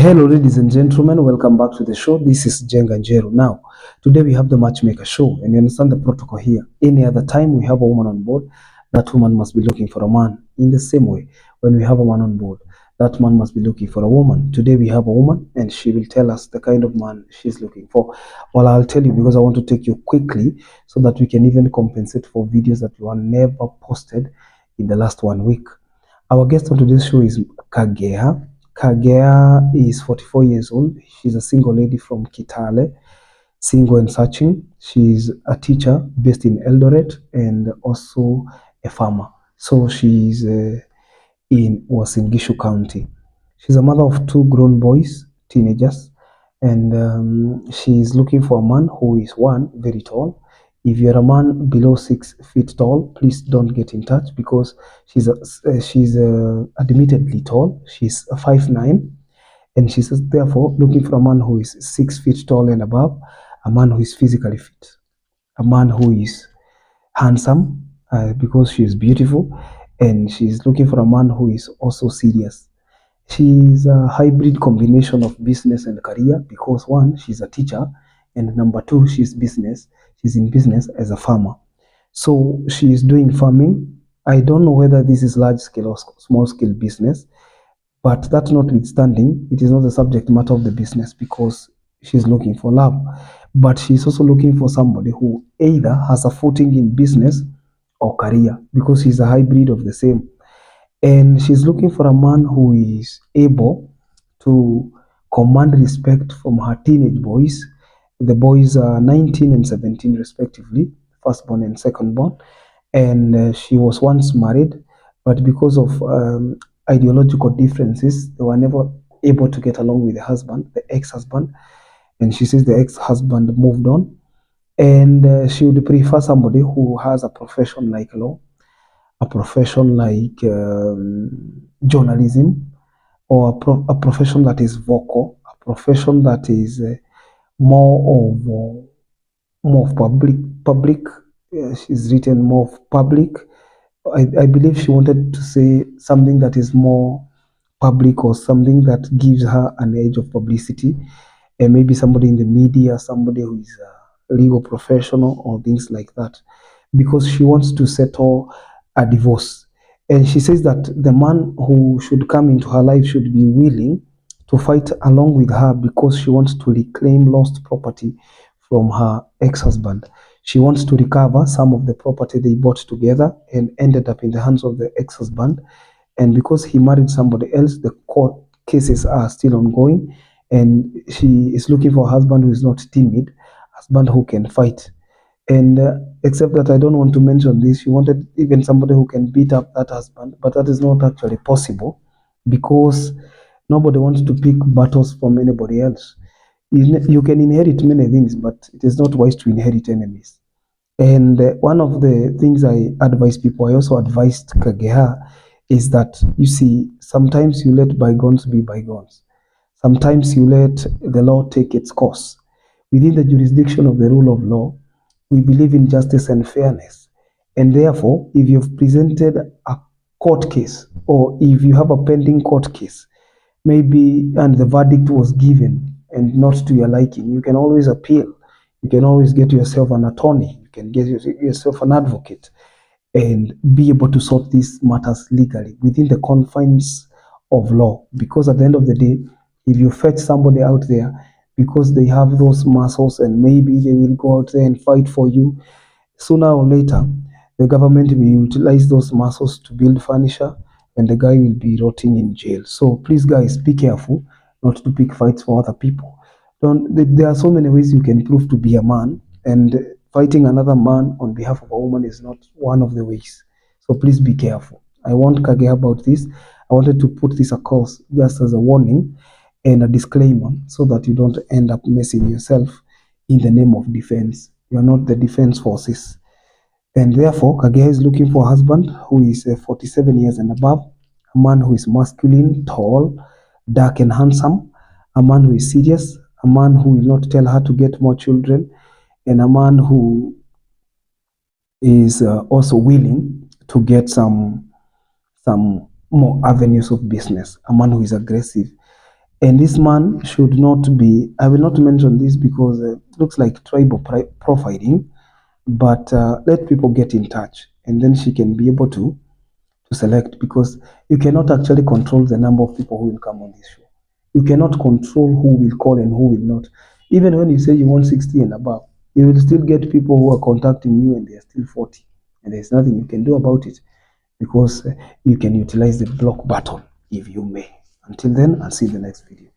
Hello, ladies and gentlemen. Welcome back to the show. This is Jenga Njeru. Now, today we have the Matchmaker show, and you understand the protocol here. Any other time we have a woman on board, that woman must be looking for a man. In the same way, when we have a man on board, that man must be looking for a woman. Today we have a woman, and she will tell us the kind of man she's looking for. Well, I'll tell you because I want to take you quickly so that we can even compensate for videos that were never posted in the last 1 week. Our guest on today's show is Kagea. Kagea is 44 years old. She's a single lady from Kitale, single and searching. She's a teacher based in Eldoret and also a farmer. So she's was in Gishu County. She's a mother of two grown boys, teenagers, and she's looking for a man who is one very tall. If you're a man below 6 feet tall, please don't get in touch because she's admittedly tall. She's 5'9", and she's therefore looking for a man who is 6 feet tall and above, a man who is physically fit, a man who is handsome because she is beautiful, and she's looking for a man who is also serious. She's a hybrid combination of business and career because one, she's a teacher, and number two, she's business. She's in business as a farmer. So she is doing farming. I don't know whether this is large scale or small scale business, but that notwithstanding, it is not the subject matter of the business because she's looking for love. But she's also looking for somebody who either has a footing in business or career because she's a hybrid of the same. And she's looking for a man who is able to command respect from her teenage boys. The boys are 19 and 17 respectively, firstborn and secondborn. And she was once married, but because of ideological differences, they were never able to get along with the husband, the ex-husband. And she says the ex-husband moved on, and she would prefer somebody who has a profession like law, a profession like journalism, or a profession that is vocal, a profession that is more of more of public. She's written more of public. I believe she wanted to say something that is more public or something that gives her an edge of publicity, and maybe somebody in the media, somebody who is a legal professional or things like that, because she wants to settle a divorce. And she says that the man who should come into her life should be willing to fight along with her because she wants to reclaim lost property from her ex-husband. She wants to recover some of the property they bought together and ended up in the hands of the ex-husband. And because he married somebody else, the court cases are still ongoing. And she is looking for a husband who is not timid, husband who can fight. And except that I don't want to mention this, she wanted even somebody who can beat up that husband, but that is not actually possible because nobody wants to pick battles from anybody else. You can inherit many things, but it is not wise to inherit enemies. And one of the things I advise people, I also advised Kageha, is that you see, sometimes you let bygones be bygones. Sometimes you let the law take its course. Within the jurisdiction of the rule of law, we believe in justice and fairness. And therefore, if you've presented a court case or if you have a pending court case, maybe and the verdict was given and not to your liking, you can always appeal. You can always get yourself an attorney. You can get yourself an advocate and be able to sort these matters legally within the confines of law. Because at the end of the day, if you fetch somebody out there because they have those muscles and maybe they will go out there and fight for you, sooner or later, the government will utilize those muscles to build furniture and the guy will be rotting in jail. So please, guys, be careful not to pick fights for other people. There are so many ways you can prove to be a man, and fighting another man on behalf of a woman is not one of the ways. So please be careful. I want Kage about this. I wanted to put this across just as a warning and a disclaimer so that you don't end up messing yourself in the name of defense. You're not the defense forces. And therefore, Kagea is looking for a husband who is 47 years and above, a man who is masculine, tall, dark, and handsome, a man who is serious, a man who will not tell her to get more children, and a man who is also willing to get some more avenues of business, a man who is aggressive. And this man should not be, I will not mention this because it looks like tribal profiling, but let people get in touch and then she can be able to select, because you cannot actually control the number of people who will come on this show. You cannot control who will call and who will not. Even when you say you want 60 and above, you will still get people who are contacting you and they are still 40. And there's nothing you can do about it, because you can utilize the block button if you may. Until then, I'll see you in the next video.